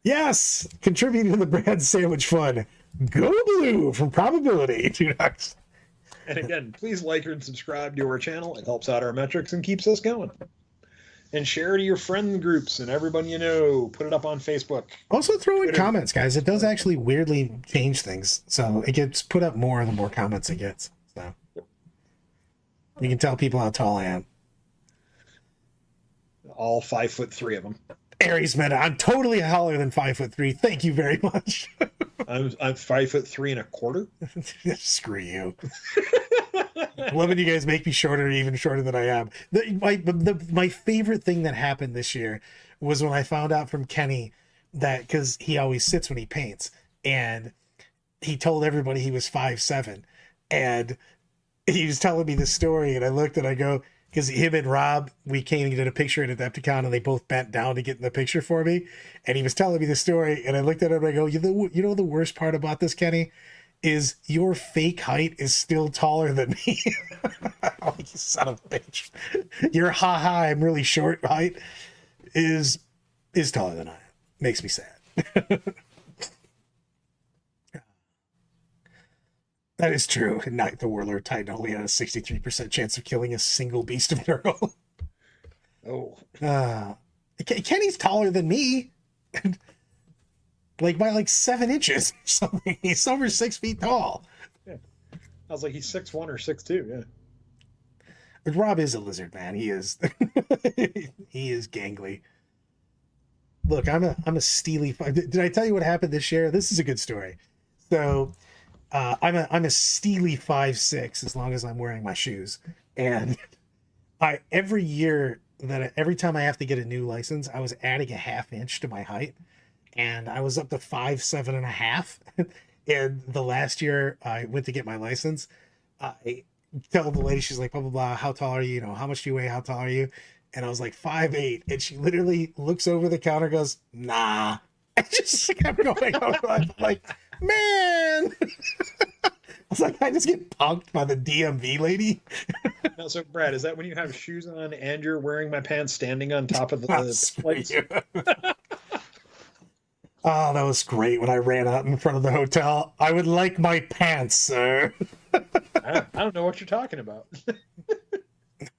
Yes, contributing to the brand sandwich fun. Go blue from probability. And again, please like and subscribe to our channel. It helps out our metrics and keeps us going. And share to your friend groups and everyone you know. Put it up on Facebook. Also throw in Twitter. comments, guys. It does actually weirdly change things. So it gets put up more the more comments it gets. So you can tell people how tall I am. All 5'3" of them. Aries meta. I'm totally taller than 5'3". Thank you very much. I'm 5'3.25". Screw you. Loving you guys make me shorter, even shorter than I am. My favorite thing that happened this year was when I found out from Kenny that, because he always sits when he paints, and he told everybody he was 5'7", and he was telling me this story, and I looked and I go, because him and Rob, we came and did a picture at Adepticon, and they both bent down to get in the picture for me, and he was telling me the story, and I looked at him and I go, you know the worst part about this, Kenny, is your fake height is still taller than me. Oh, you son of a bitch. Your haha, I'm really short height is taller than I am. Makes me sad. That is true. At night, the Warlord Titan only had a 63% chance of killing a single beast of Nurgle. Oh. Kenny's taller than me. Like by 7 inches or something. He's over 6 feet tall. Yeah. I was like, he's 6'1" or 6'2", yeah. But Rob is a lizard, man. He is. He is gangly. Look, I'm a steely. Did I tell you what happened this year? This is a good story. So, I'm a steely 5'6" as long as I'm wearing my shoes, and every time I have to get a new license, I was adding a half inch to my height. And I was up to 5'7.5". And the last year I went to get my license, I tell the lady, she's like, blah, blah, blah, how tall are you? You know, how much do you weigh? How tall are you? And I was like 5'8". And she literally looks over the counter, goes, nah. I just kept going. I'm like, man. I was like, I just get punked by the DMV lady. No, so Brad, is that when you have shoes on and you're wearing my pants standing on top of the plates? Oh, that was great when I ran out in front of the hotel. I would like my pants, sir. I don't know what you're talking about.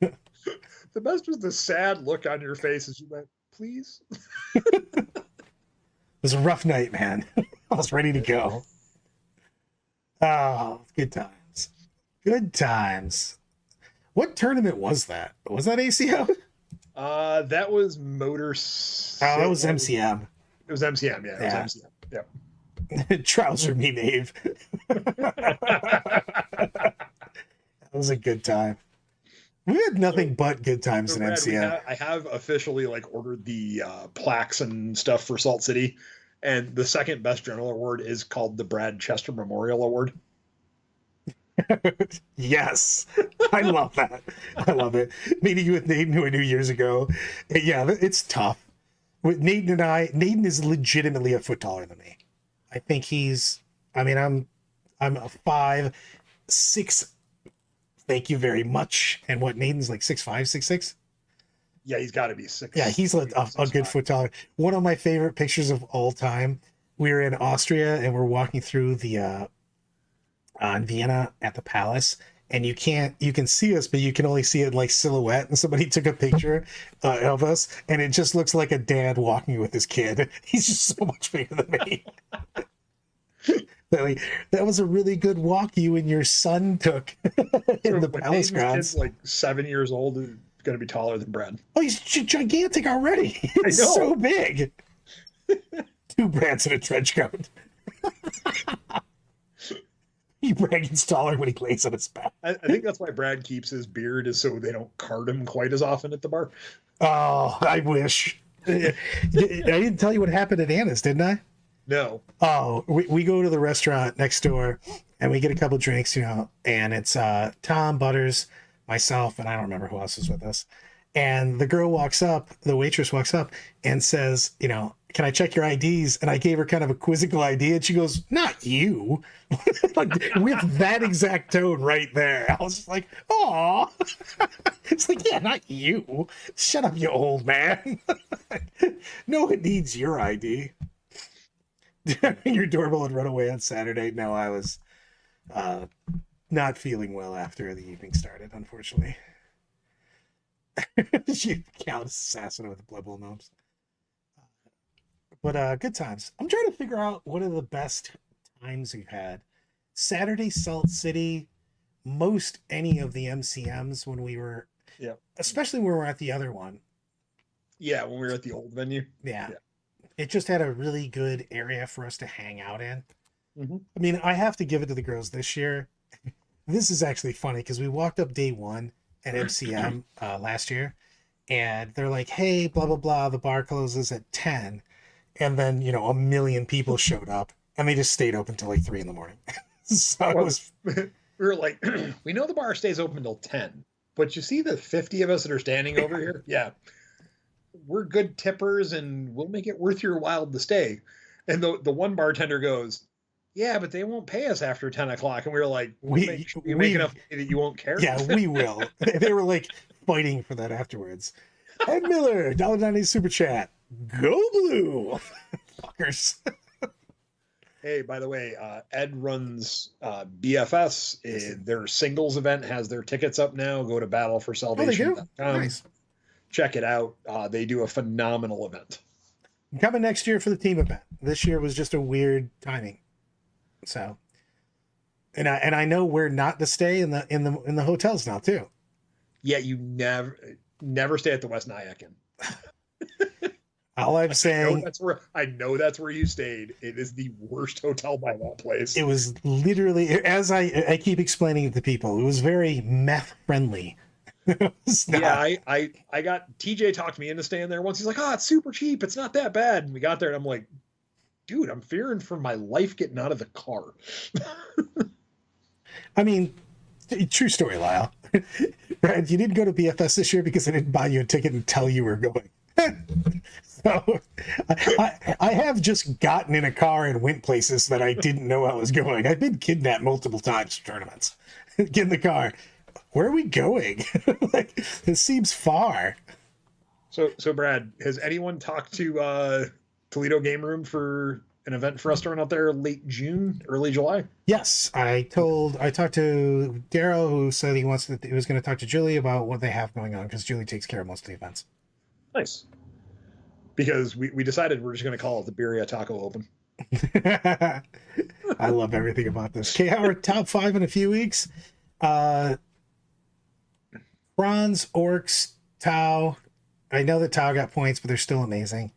The best was the sad look on your face as you went, please? It was a rough night, man. I was ready to go. Oh, good times. Good times. What tournament was that? Was that ACO? That was Motor... Oh, that was MCM. It was MCM, yeah. It was MCM. Yep. Trouser me, Nave. That was a good time. We had nothing but good times in MCM. I have officially ordered the plaques and stuff for Salt City, and the second best general award is called the Brad Chester Memorial Award. Yes, I love that. I love it. Meeting with Nathan, who I knew years ago. Yeah, it's tough. With Nathan and Nathan is legitimately a foot taller than me. I think I'm a 5'6". Thank you very much. And what, Nathan's like 6'5", 6'6"? Yeah, he's got to be 6. Yeah, he's a good foot taller. One of my favorite pictures of all time. We were in Austria and we're walking through the in Vienna at the Palace, and you can see us, but you can only see it like silhouette. And somebody took a picture of us, and it just looks like a dad walking with his kid. He's just so much bigger than me. That was a really good walk you and your son took in the Palace grounds. Kid's 7 years old, is going to be taller than Brad. Oh, he's gigantic already. He's so big. 2 Brads in a trench coat. Brad gets taller when he lays on his back. I think that's why Brad keeps his beard, is so they don't card him quite as often at the bar. Oh, I wish. I didn't tell you what happened at Anna's, didn't I? No. Oh, we go to the restaurant next door and we get a couple drinks, and it's Tom, Butters, myself, and I don't remember who else is with us. And the girl walks up, the waitress walks up and says, you know, can I check your IDs? And I gave her kind of a quizzical ID, and she goes, not you. Like, with that exact tone right there. I was just like, oh. It's like, yeah, not you. Shut up, you old man. No one needs your ID. Your doorbell had run away on Saturday. No, I was not feeling well after the evening started, unfortunately. She count assassin with the Blood Bowl gnomes. But good times. I'm trying to figure out what are the best times we've had. Saturday, Salt City, most any of the MCMs when we were, Yeah. especially when we were at the other one. Yeah, when we were at the old venue. Yeah. It just had a really good area for us to hang out in. Mm-hmm. I mean, I have to give it to the girls this year. This is actually funny because we walked up day one at MCM last year, and they're like, hey, blah, blah, blah, the bar closes at 10. And then, you know, a million people showed up, and they just stayed open till like 3 a.m. So it was... We were like, we know the bar stays open till 10, but you see the 50 of us that are standing over here? Yeah. We're good tippers, and we'll make it worth your while to stay. And the one bartender goes, yeah, but they won't pay us after 10 o'clock. And we were like, we make enough money that you won't care? Yeah, we will. They were like fighting for that afterwards. Ed Miller, $1.90 super chat. Go Blue. Fuckers. Hey, by the way, Ed runs BFS. Their singles event has their tickets up now. Go to battleforsalvation.com. Nice. Check it out. They do a phenomenal event. Coming next year for the team event. This year was just a weird timing. So, and I know where not to stay in the hotels now too. Yeah, you never stay at the West Nyack Inn. All I'm saying, I know that's where you stayed. It is the worst hotel by that place. It was literally, as I keep explaining it to people, it was very meth friendly. Yeah, I got TJ talked me into staying there once. He's like, oh, it's super cheap. It's not that bad. And we got there and I'm like, dude, I'm fearing for my life getting out of the car. I mean, true story, Lyle. Brad, you didn't go to BFS this year because I didn't buy you a ticket and tell you were going. So I have just gotten in a car and went places that I didn't know I was going. I've been kidnapped multiple times for tournaments. Get in the car. Where are we going? Like, this seems far. So Brad, has anyone talked to Toledo Game Room for an event for us to run out there late June, early July? Yes, I talked to Darrow, who said he was going to talk to Julie about what they have going on, because Julie takes care of most of the events. Nice. Because we decided we're just going to call it the Birria Taco Open. I love everything about this. K-Howard, top 5 in a few weeks. Bronze, Orcs, Tau. I know that Tau got points, but they're still amazing.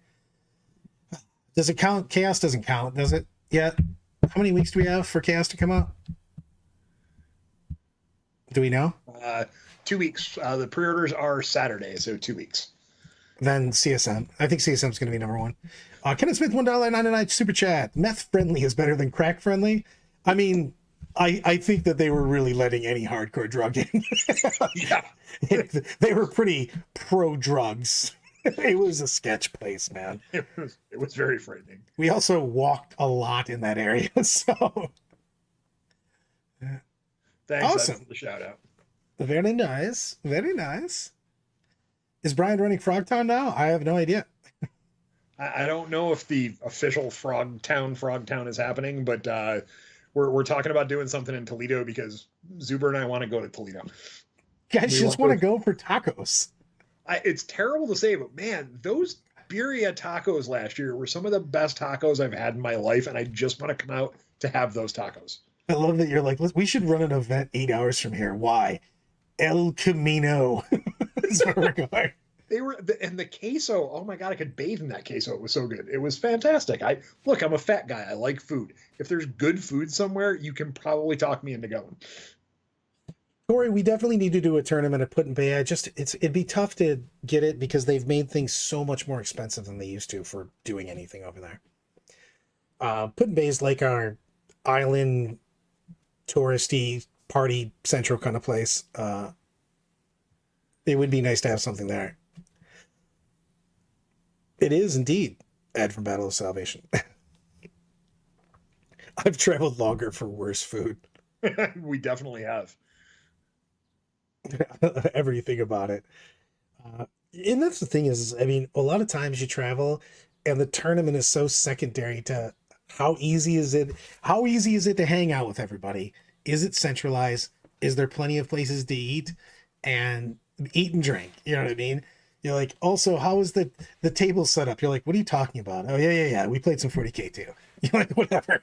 Does it count? Chaos doesn't count, does it? Yet? How many weeks do we have for Chaos to come out? Do we know? 2 weeks. The pre-orders are Saturday, so 2 weeks. Then CSM. I think CSM is going to be number 1. Kenneth Smith, $1.99 super chat. Meth friendly is better than crack friendly. I mean, I think that they were really letting any hardcore drug in. Yeah. They were pretty pro drugs. It was a sketch place, man. It was very frightening. We also walked a lot in that area, so. Thanks. Awesome. That's the shout out. Very nice. Very nice. Is Brian running Frogtown now? I have no idea. I don't know if the official Frogtown is happening, but we're talking about doing something in Toledo because Zuber and I want to go to Toledo. Guys just want to go for tacos. It's terrible to say, but man, those birria tacos last year were some of the best tacos I've had in my life, and I just want to come out to have those tacos. I love that you're like, we should run an event 8 hours from here. Why? El Camino is where we're going. And the queso, oh my God, I could bathe in that queso. It was so good. It was fantastic. I'm a fat guy. I like food. If there's good food somewhere, you can probably talk me into going. Corey, we definitely need to do a tournament at Put in Bay. It'd be tough to get it because they've made things so much more expensive than they used to for doing anything over there. Put in Bay is like our island touristy party central kind of place. it would be nice to have something there. It is indeed Ed from Battle of Salvation. I've traveled longer for worse food. We definitely have. Everything about it. And that's the thing is, I mean, a lot of times you travel and the tournament is so secondary to how easy is it? How easy is it to hang out with everybody? Is it centralized? Is there plenty of places to eat and drink? You know what I mean? You're like, also, how is the table set up? You're like, what are you talking about? Oh, yeah. We played some 40K too. You're like, whatever.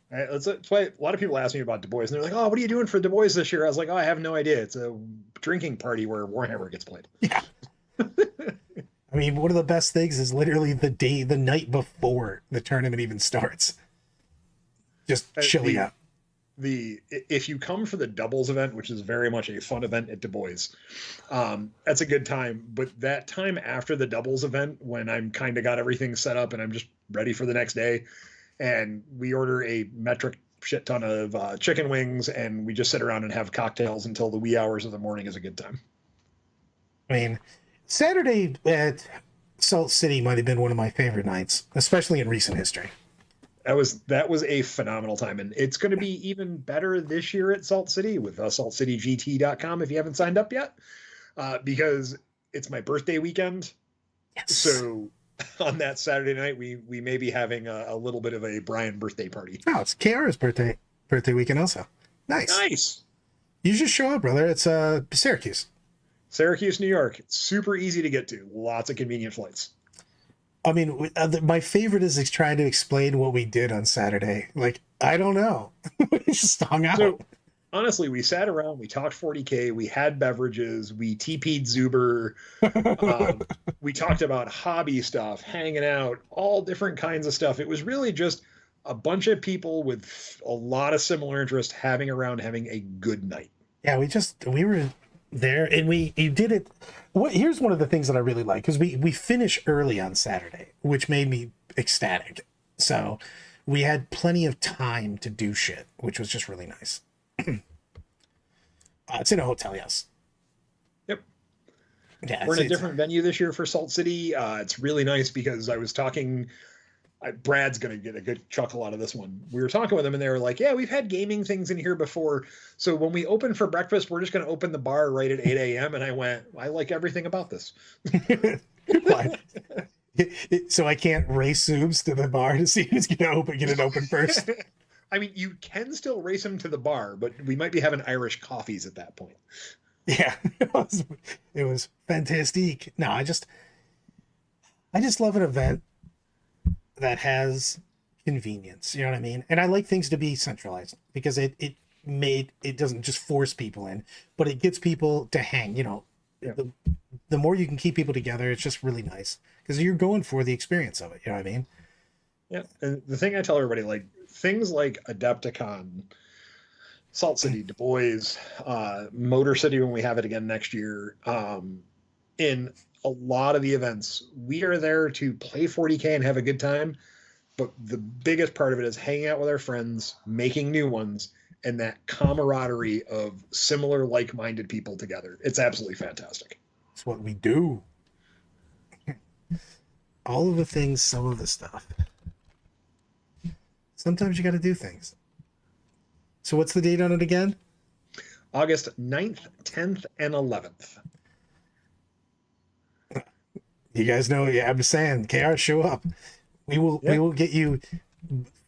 That's why a lot of people ask me about Du Bois, and they're like, "Oh, what are you doing for Du Bois this year?" I was like, "Oh, I have no idea. It's a drinking party where Warhammer gets played." Yeah. I mean, one of the best things is literally the night before the tournament even starts. Just chilling out. If you come for the doubles event, which is very much a fun event at Du Bois, that's a good time. But that time after the doubles event, when I'm kind of got everything set up and I'm just ready for the next day, and we order a metric shit ton of chicken wings, and we just sit around and have cocktails until the wee hours of the morning is a good time. I mean, Saturday at Salt City might have been one of my favorite nights, especially in recent history. That was a phenomenal time, and it's going to be even better this year at Salt City with saltcitygt.com if you haven't signed up yet, because it's my birthday weekend. Yes. So on that Saturday night, we may be having a little bit of a Brian birthday party. Oh, it's KR's birthday weekend also. Nice. You just show up, brother. It's Syracuse, New York. It's super easy to get to. Lots of convenient flights. I mean, my favorite is trying to explain what we did on Saturday. Like, I don't know. We just hung out. So, honestly, we sat around, we talked 40K, we had beverages, we TP'd Zuber, we talked about hobby stuff, hanging out, all different kinds of stuff. It was really just a bunch of people with a lot of similar interests having a good night. Yeah, we were there and you did it. Here's one of the things that I really like, because we finish early on Saturday, which made me ecstatic. So we had plenty of time to do shit, which was just really nice. It's in a hotel, yes. Yep. Yeah, we're in a different venue this year for Salt City. It's really nice because I was talking. Brad's going to get a good chuckle out of this one. We were talking with them and they were like, yeah, we've had gaming things in here before. So when we open for breakfast, we're just going to open the bar right at 8 a.m. And I went, I like everything about this. So I can't race Zoobs to the bar to see who's going to get it open first. I mean, you can still race them to the bar, but we might be having Irish coffees at that point. Yeah, it was fantastic. No, I just love an event that has convenience. You know what I mean? And I like things to be centralized because it doesn't just force people in, but it gets people to hang. You know, yeah. The more you can keep people together, it's just really nice because you're going for the experience of it. You know what I mean? Yeah. And the thing I tell everybody, like things like Adepticon, Salt City, Du Bois, Motor City when we have it again next year, in a lot of the events, we are there to play 40K and have a good time. But the biggest part of it is hanging out with our friends, making new ones, and that camaraderie of similar, like-minded people together. It's absolutely fantastic. It's what we do. All of the things, some of the stuff. Sometimes you got to do things. So what's the date on it again? August 9th, 10th, and 11th. You guys know, yeah, I'm saying, KR, show up. We will get you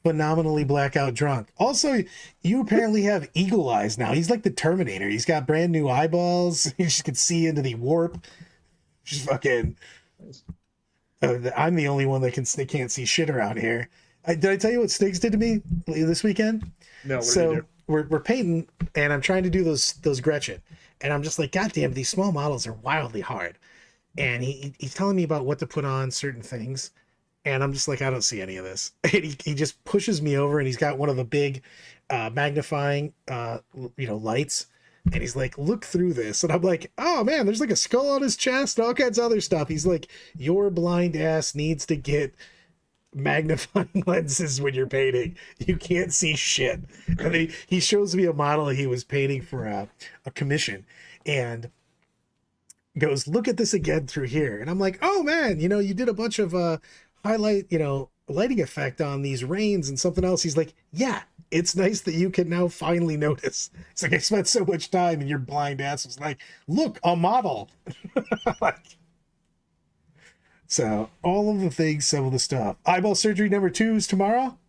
phenomenally blackout drunk. Also, you apparently have eagle eyes now. He's like the Terminator. He's got brand new eyeballs. You just can see into the warp. Just fucking. I'm the only one that can't see shit around here. Did I tell you what Stiggs did to me this weekend? No. What did you do? We're painting, and I'm trying to do those Gretchen, and I'm just like, God damn, these small models are wildly hard. And he's telling me about what to put on certain things. And I'm just like, I don't see any of this. And he just pushes me over and he's got one of the big magnifying, lights. And he's like, look through this. And I'm like, oh man, there's like a skull on his chest and all kinds of other stuff. He's like, your blind ass needs to get magnifying lenses when you're painting. You can't see shit. And then he shows me a model he was painting for a commission. And goes, look at this again through here. And I'm like, oh man, you did a bunch of highlight, lighting effect on these rains and something else. He's like, yeah, it's nice that you can now finally notice. It's like, I spent so much time and your blind ass was like, look, a model. So all of the things, some of the stuff. Eyeball surgery number 2 is tomorrow.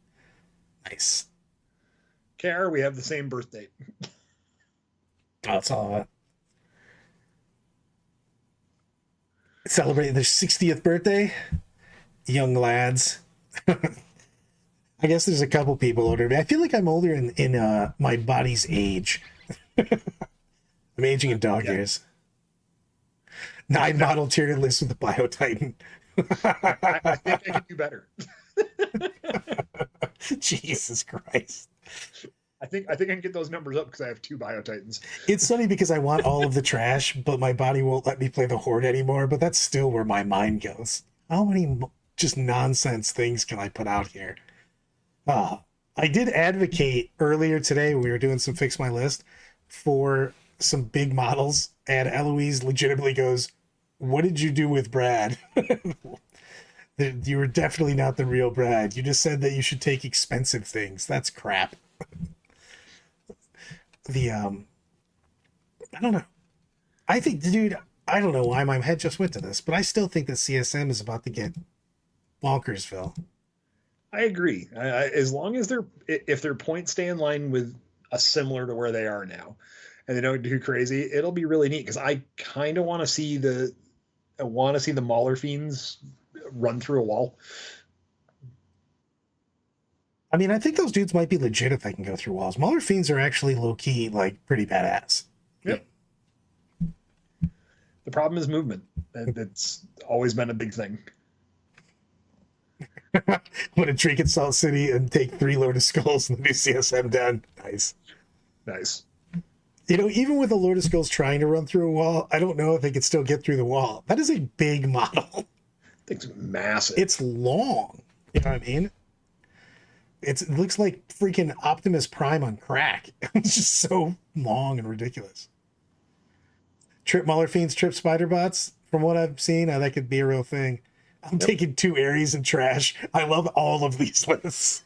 Nice. Care, we have the same birth date. Oh, that's all of it. Celebrating their 60th birthday. Young lads. I guess there's a couple people older than me. I feel like I'm older in my body's age. I'm aging in dog years. 9 model tiered list with the Biotitan. I think I can do better. Jesus Christ. I think I can get those numbers up because I have 2 Biotitans. It's funny because I want all of the trash, but my body won't let me play the Horde anymore. But that's still where my mind goes. How many just nonsense things can I put out here? I did advocate earlier today when we were doing some Fix My List for some big models, and Eloise legitimately goes, what did you do with Brad? You were definitely not the real Brad. You just said that you should take expensive things. That's crap. I don't know. I think, dude, I don't know why my head just went to this, but I still think that CSM is about to get bonkersville. I agree. As long as if their points stay in line with similar to where they are now, and they don't do crazy, it'll be really neat because I kind of want to see the Mauler Fiends run through a wall. I mean, I think those dudes might be legit if they can go through walls. Mauler Fiends are actually low-key, like, pretty badass. Yep. The problem is movement. It's always been a big thing. I'm going to drink at Salt City and take 3 Lord of Skulls and the new CSM down. Nice. Nice. Even with a Lord of Skulls trying to run through a wall, I don't know if they could still get through the wall. That is a big model. It's massive. It's long. You know what I mean? It looks like freaking Optimus Prime on crack. It's just so long and ridiculous. Trip Mauler Fiends, Trip Spider Bots. From what I've seen, that could be a real thing. I'm taking 2 Aries and trash. I love all of these lists.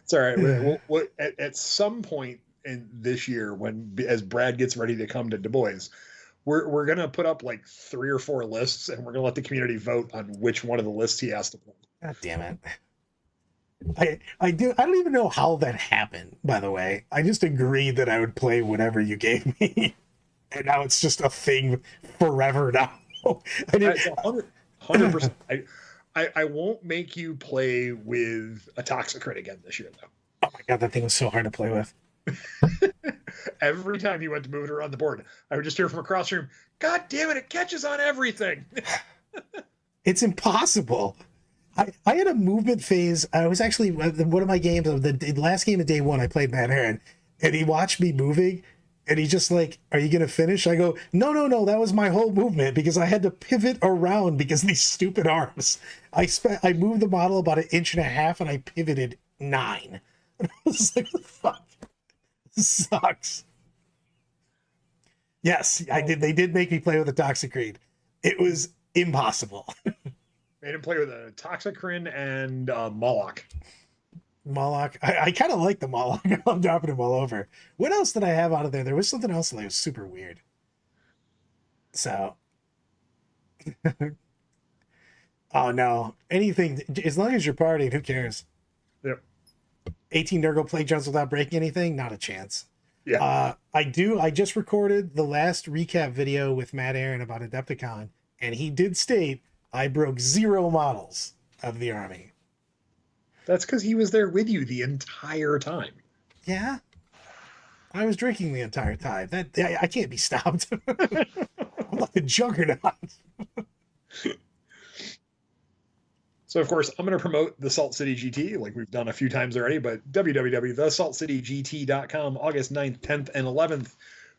It's all right. We'll, at some point in this year, as Brad gets ready to come to Du Bois, we're gonna put up like 3 or 4 lists, and we're gonna let the community vote on which one of the lists he has to play. God damn it! I don't even know how that happened. By the way, I just agreed that I would play whatever you gave me, and now it's just a thing forever now. I mean, 100%. I won't make you play with a Toxicrit again this year, though. Oh my god, that thing was so hard to play with. Every time you went to move it around the board, I would just hear from across the room, God damn it, it catches on everything. It's impossible. I had a movement phase. I was actually, one of my games, the last game of day 1, I played Matt Aaron, and he watched me moving, and he just like, are you going to finish? I go, no, that was my whole movement because I had to pivot around because of these stupid arms. I moved the model about 1.5 inches and I pivoted 9. And I was like, what the fuck? This sucks. Yes, I did. They did make me play with a Toxicrit. It was impossible. Made him play with a Toxicrin and Moloch. Moloch. I kind of like the Moloch. I'm dropping him all over. What else did I have out of there? There was something else that was super weird. So. Oh, no. Anything. As long as you're partying, who cares? Yep. 18 Nurgle Plague Jumps without breaking anything? Not a chance. Yeah. I just recorded the last recap video with Matt Aaron about Adepticon, and he did state I broke 0 models of the army. That's because he was there with you the entire time. Yeah. I was drinking the entire time. I can't be stopped. I'm like a juggernaut. So, of course, I'm going to promote the Salt City GT like we've done a few times already, but www.thesaltcitygt.com, August 9th, 10th, and 11th.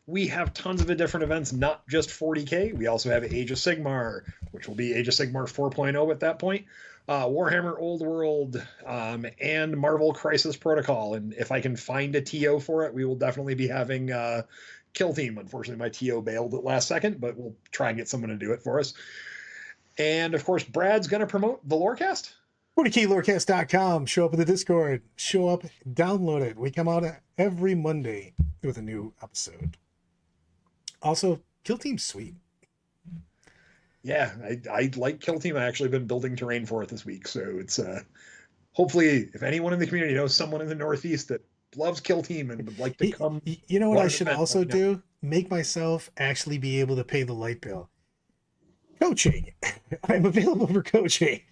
We have tons of different events, not just 40K. We also have Age of Sigmar, which will be Age of Sigmar 4.0 at that point, Warhammer Old World, and Marvel Crisis Protocol. And if I can find a TO for it, we will definitely be having Kill Team. Unfortunately, my TO bailed at last second, but we'll try and get someone to do it for us. And of course, Brad's going to promote the Lorecast. 40klorecast.com. Show up in the Discord. Show up, download it. We come out every Monday with a new episode. Also, Kill Team's sweet. Yeah, I like Kill Team. I actually been building terrain for it this week, so it's hopefully if anyone in the community knows someone in the Northeast that loves Kill Team and would like to come. You know what I should also do? Make myself actually be able to pay the light bill. Coaching. I'm available for coaching.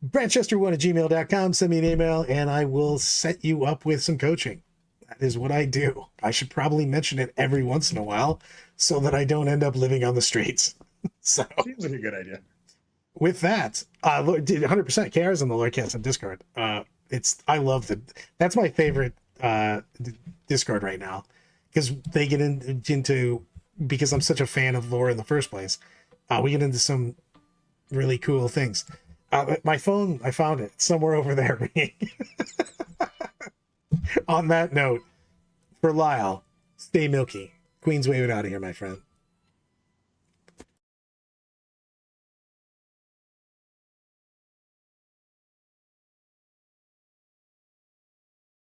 Bradchester1@gmail.com. Send me an email and I will set you up with some coaching. That is what I do. I should probably mention it every once in a while so that I don't end up living on the streets. So seems like a good idea. With that, 100% cares on the Lorecast on Discord. That's my favorite Discord right now because they get into because I'm such a fan of lore in the first place. We get into some really cool things. My phone, I found it somewhere over there. On that note, for Lyle, stay milky. Queens wave it out of here, my friend.